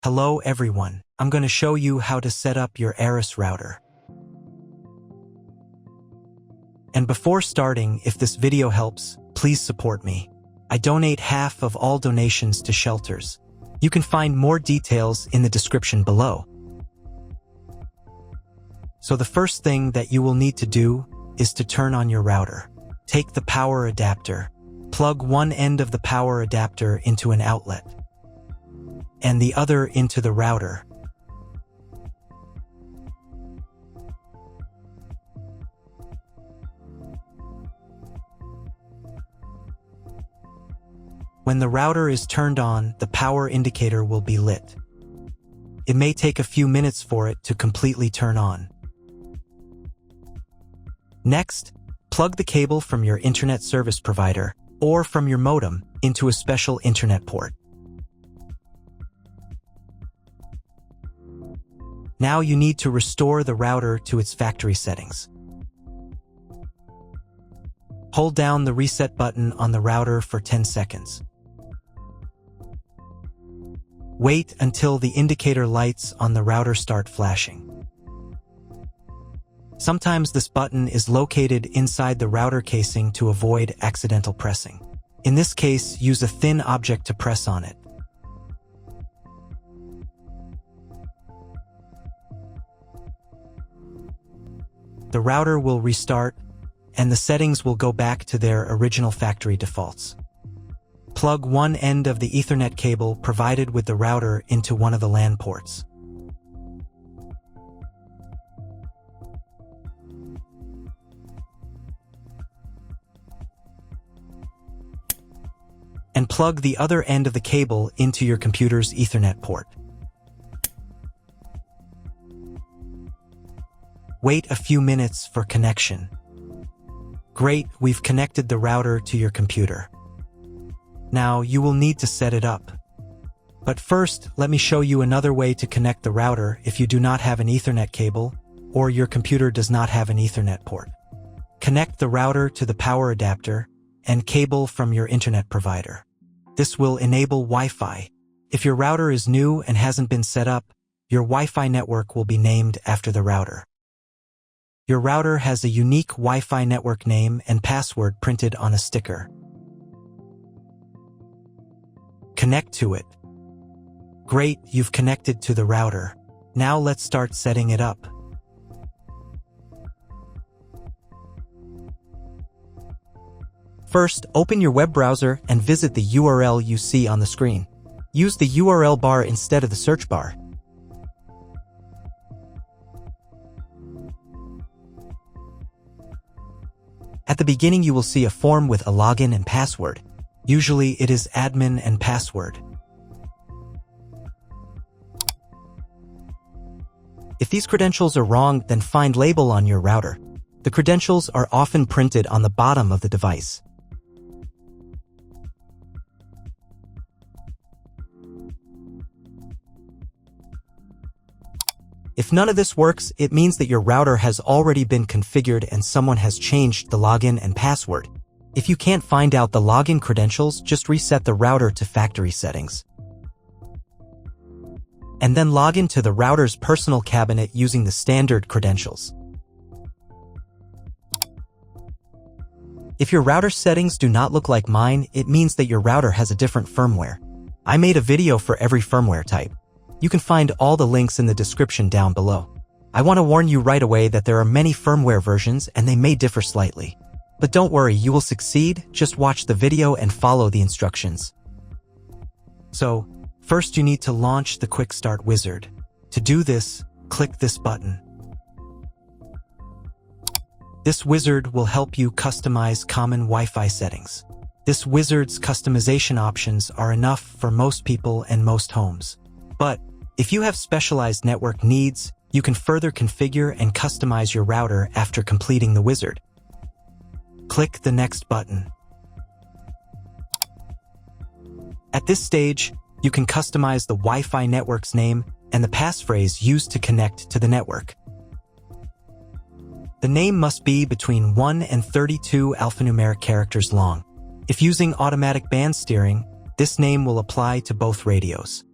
Hello everyone, I'm going to show you how to set up your Arris router. And before starting, if this video helps, please support me. I donate half of all donations to shelters. You can find more details in the description below. So the first thing that you will need to do is to turn on your router. Take the power adapter. Plug one end of the power adapter into an outlet and the other into the router. When the router is turned on, the power indicator will be lit. It may take a few minutes for it to completely turn on. Next, plug the cable from your internet service provider or from your modem into a special internet port. Now you need to restore the router to its factory settings. Hold down the reset button on the router for 10 seconds. Wait until the indicator lights on the router start flashing. Sometimes this button is located inside the router casing to avoid accidental pressing. In this case, use a thin object to press on it. The router will restart, and the settings will go back to their original factory defaults. Plug one end of the Ethernet cable provided with the router into one of the LAN ports. And plug the other end of the cable into your computer's Ethernet port. Wait a few minutes for connection. Great, we've connected the router to your computer. Now you will need to set it up. But first, let me show you another way to connect the router if you do not have an Ethernet cable or your computer does not have an Ethernet port. Connect the router to the power adapter and cable from your internet provider. This will enable Wi-Fi. If your router is new and hasn't been set up, your Wi-Fi network will be named after the router. Your router has a unique Wi-Fi network name and password printed on a sticker. Connect to it. Great, you've connected to the router. Now let's start setting it up. First, open your web browser and visit the URL you see on the screen. Use the URL bar instead of the search bar. At the beginning, you will see a form with a login and password. Usually, it is admin and password. If these credentials are wrong, then find label on your router. The credentials are often printed on the bottom of the device. If none of this works, it means that your router has already been configured and someone has changed the login and password. If you can't find out the login credentials, just reset the router to factory settings. And then log into the router's personal cabinet using the standard credentials. If your router settings do not look like mine, it means that your router has a different firmware. I made a video for every firmware type. You can find all the links in the description down below. I want to warn you right away that there are many firmware versions and they may differ slightly. But don't worry, you will succeed. Just watch the video and follow the instructions. So, first you need to launch the Quick Start Wizard. To do this, click this button. This wizard will help you customize common Wi-Fi settings. This wizard's customization options are enough for most people and most homes. But if you have specialized network needs, you can further configure and customize your router after completing the wizard. Click the next button. At this stage, you can customize the Wi-Fi network's name and the passphrase used to connect to the network. The name must be between 1 and 32 alphanumeric characters long. If using automatic band steering, this name will apply to both radios.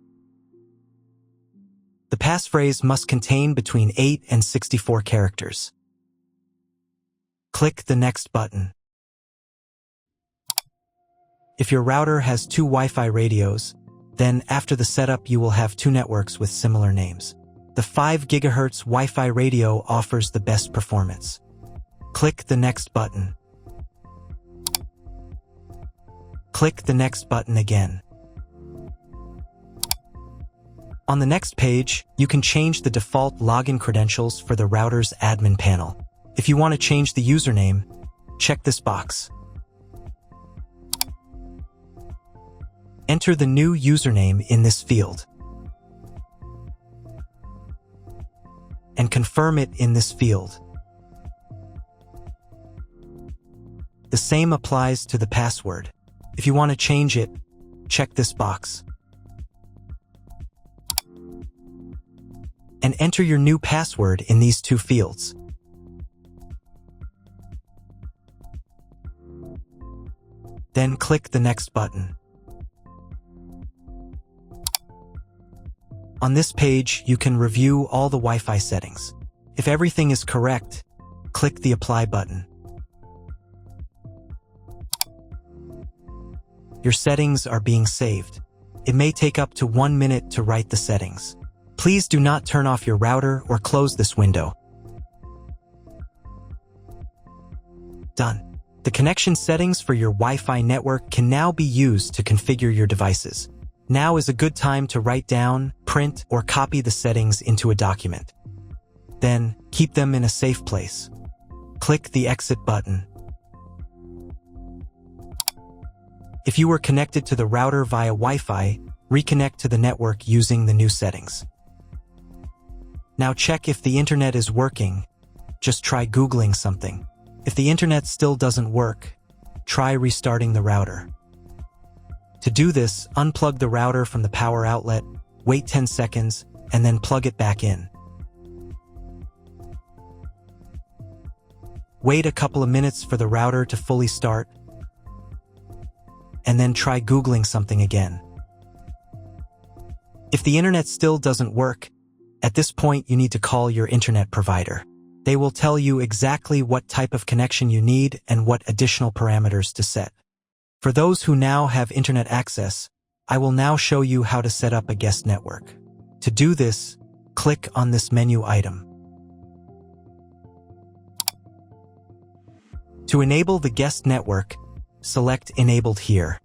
passphrase must contain between 8 and 64 characters. Click the Next button. If your router has 2 Wi-Fi radios, then after the setup you will have 2 networks with similar names. The 5 GHz Wi-Fi radio offers the best performance. Click the Next button. Click the Next button again. On the next page, you can change the default login credentials for the router's admin panel. If you want to change the username, check this box. Enter the new username in this field and confirm it in this field. The same applies to the password. If you want to change it, check this box and enter your new password in these 2 fields. Then click the Next button. On this page, you can review all the Wi-Fi settings. If everything is correct, click the Apply button. Your settings are being saved. It may take up to 1 minute to write the settings. Please do not turn off your router or close this window. Done. The connection settings for your Wi-Fi network can now be used to configure your devices. Now is a good time to write down, print, or copy the settings into a document. Then, keep them in a safe place. Click the Exit button. If you were connected to the router via Wi-Fi, reconnect to the network using the new settings. Now check if the internet is working. Just try Googling something. If the internet still doesn't work, try restarting the router. To do this, unplug the router from the power outlet, wait 10 seconds, and then plug it back in. Wait a couple of minutes for the router to fully start, and then try Googling something again. If the internet still doesn't work, at this point you need to call your internet provider. They will tell you exactly what type of connection you need and what additional parameters to set. For those who now have internet access, I will now show you how to set up a guest network. To do this, click on this menu item. To enable the guest network, select Enabled here.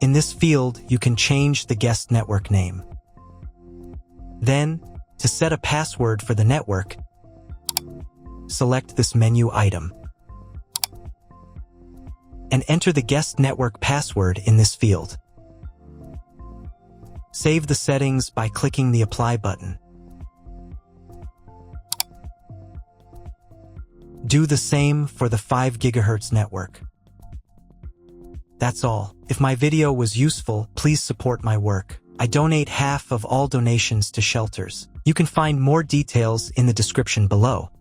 In this field, you can change the guest network name. Then, to set a password for the network, select this menu item and enter the guest network password in this field. Save the settings by clicking the Apply button. Do the same for the 5 GHz network. That's all. If my video was useful, please support my work. I donate half of all donations to shelters. You can find more details in the description below.